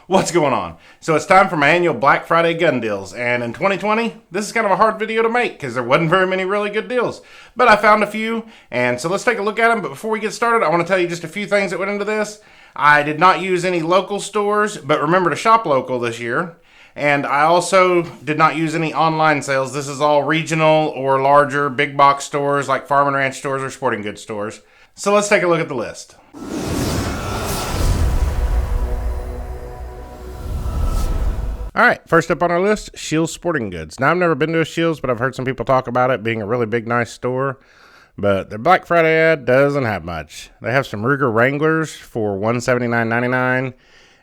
What's going on? So it's time for my annual Black Friday gun deals, and in 2020, this is kind of a hard video to make because there wasn't very many really good deals. But I found a few, and so let's take a look at them. But before we get started, I want to tell you just a few things that went into this. I did not use any local stores, but remember to shop local this year. And I also did not use any online sales. This is all regional or larger big box stores like farm and ranch stores or sporting goods stores. So let's take a look at the list. All right, first up on our list, Shields Sporting Goods. Now, I've never been to a Shields, but I've heard some people talk about it being a really big, nice store. But their Black Friday ad doesn't have much. They have some Ruger Wranglers for $179.99,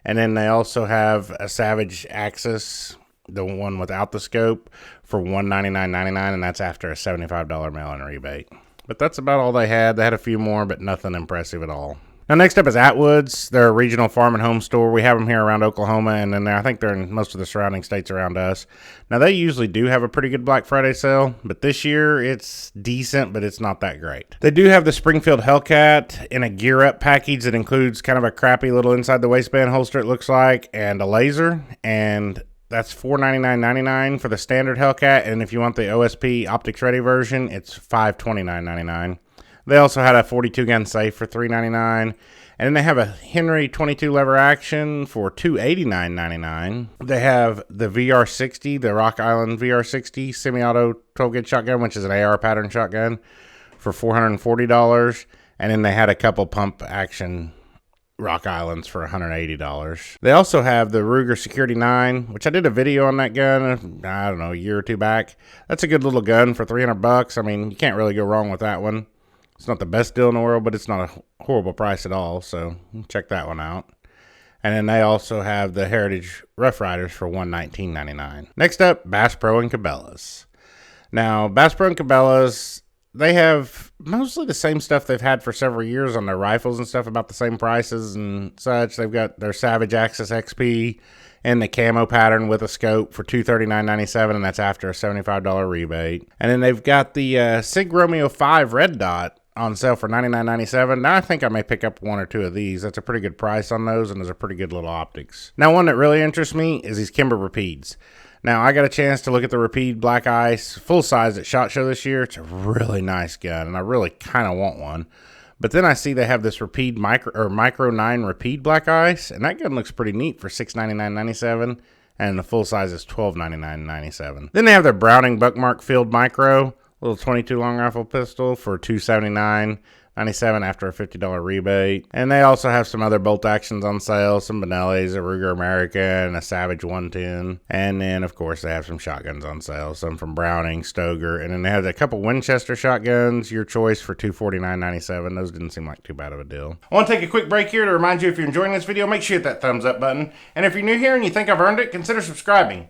and then they also have a Savage Axis, the one without the scope, for $199.99, and that's after a $75 mail-in rebate. But that's about all they had. They had a few more, but nothing impressive at all. Now, next up is Atwood's. They're a regional farm and home store. We have them here around Oklahoma, and then I think they're in most of the surrounding states around us. Now, they usually do have a pretty good Black Friday sale, but this year it's decent, but it's not that great. They do have the Springfield Hellcat in a gear-up package that includes kind of a crappy little inside-the-waistband holster, it looks like, and a laser, and that's $499.99 for the standard Hellcat, and if you want the OSP optics-ready version, it's $529.99. They also had a 42 gun safe for $399, and then they have a Henry 22 lever action for $289.99. They have the VR60, the Rock Island VR60 semi-auto 12 gauge shotgun, which is an AR pattern shotgun, for $440, and then they had a couple pump action Rock Islands for $180. They also have the Ruger Security 9, which I did a video on that gun, I don't know, a year or two back. That's a good little gun for $300. I mean, you can't really go wrong with that one. It's not the best deal in the world, but it's not a horrible price at all, so check that one out. And then they also have the Heritage Rough Riders for $119.99. Next up, Bass Pro and Cabela's. Now, Bass Pro and Cabela's, they have mostly the same stuff they've had for several years on their rifles and stuff, about the same prices and such. They've got their Savage Axis XP and the camo pattern with a scope for $239.97, and that's after a $75 rebate. And then they've got the Sig Romeo 5 Red Dot on sale for $99.97. Now I think I may pick up one or two of these. That's a pretty good price on those, and those are pretty good little optics. Now, one that really interests me is these Kimber Rapides. Now, I got a chance to look at the Rapide Black Ice full size at SHOT Show this year. It's a really nice gun, and I really kind of want one. But then I see they have this Rapide Micro 9 Rapide Black Ice, and that gun looks pretty neat for $699.97, and the full size is $1299.97. Then they have their Browning Buckmark Field Micro, little 22 long rifle pistol for $279.97 after a $50 rebate. And they also have some other bolt actions on sale, some Benellis, a Ruger American, a Savage 110. And then, of course, they have some shotguns on sale, some from Browning, Stoeger. And then they have a couple Winchester shotguns, your choice, for $249.97. Those didn't seem like too bad of a deal. I want to take a quick break here to remind you, if you're enjoying this video, make sure you hit that thumbs up button. And if you're new here and you think I've earned it, consider subscribing.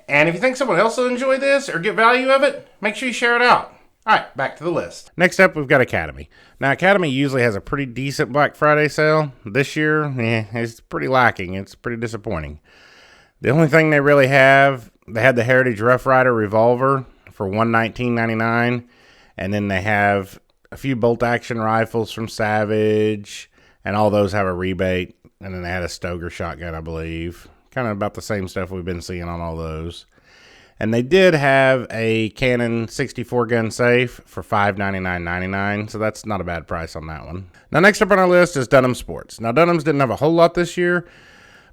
And if you think someone else will enjoy this or get value of it, make sure you share it out. All right, back to the list. Next up, we've got Academy. Now, Academy usually has a pretty decent Black Friday sale. This year, it's pretty lacking. It's pretty disappointing. The only thing they really have, they had the Heritage Rough Rider Revolver for $119.99. And then they have a few bolt-action rifles from Savage, and all those have a rebate. And then they had a Stoeger shotgun, I believe. Kind of about the same stuff we've been seeing on all those. And they did have a Canon 64 gun safe for $599.99, so that's not a bad price on that one. Now, next up on our list is Dunbar Sports. Now, Dunham's didn't have a whole lot this year,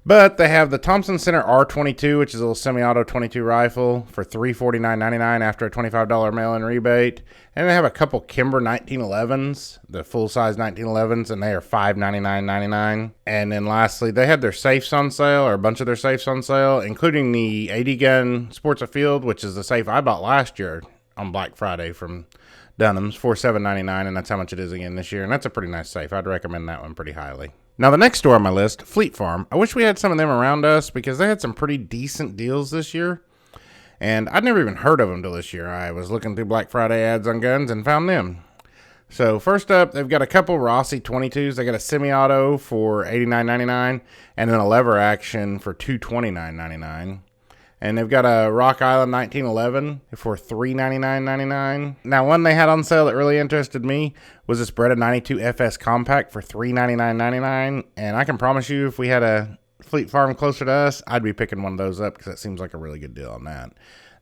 but they have the Thompson Center R22, which is a little semi-auto 22 rifle, for $349.99 after a $25 mail-in rebate. And they have a couple Kimber 1911s, the full-size 1911s, and they are $599.99. And then lastly, they had their safes on sale, or a bunch of their safes on sale, including the 80-gun Sports Afield, which is the safe I bought last year on Black Friday from Dunham's, for $799, and that's how much it is again this year. And that's a pretty nice safe. I'd recommend that one pretty highly. Now, the next store on my list, Fleet Farm. I wish we had some of them around us because they had some pretty decent deals this year. And I'd never even heard of them till this year. I was looking through Black Friday ads on guns and found them. So first up, they've got a couple Rossi 22s. They got a semi-auto for $89.99 and then a lever action for $229.99. And they've got a Rock Island 1911 for $399.99. Now, one they had on sale that really interested me was this Beretta 92 FS Compact for $399.99. And I can promise you, if we had a Fleet Farm closer to us, I'd be picking one of those up because that seems like a really good deal on that.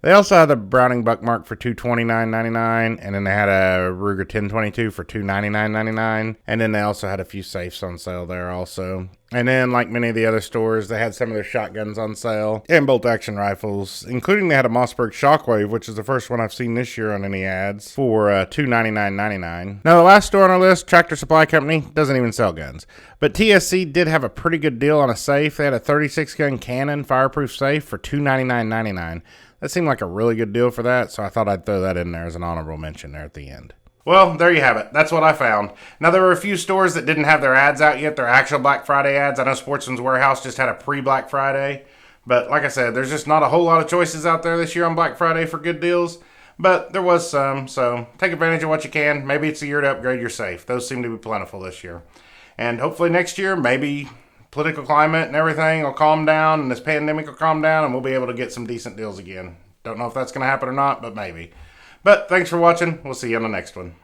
They also had the Browning Buckmark for $229.99, and then they had a Ruger 1022 for $299.99, and then they also had a few safes on sale there also. And then, like many of the other stores, they had some of their shotguns on sale and bolt-action rifles, including they had a Mossberg Shockwave, which is the first one I've seen this year on any ads, for $299.99. Now, the last store on our list, Tractor Supply Company, doesn't even sell guns. But TSC did have a pretty good deal on a safe. They had a 36-gun Cannon fireproof safe for $299.99. That seemed like a really good deal for that, so I thought I'd throw that in there as an honorable mention there at the end. Well, there you have it. That's what I found. Now, there were a few stores that didn't have their ads out yet, their actual Black Friday ads. I know Sportsman's Warehouse just had a pre-Black Friday. But like I said, there's just not a whole lot of choices out there this year on Black Friday for good deals. But there was some, so take advantage of what you can. Maybe it's a year to upgrade your safe. Those seem to be plentiful this year. And hopefully next year, maybe political climate and everything will calm down and this pandemic will calm down and we'll be able to get some decent deals again. Don't know if that's going to happen or not, but maybe. But thanks for watching. We'll see you on the next one.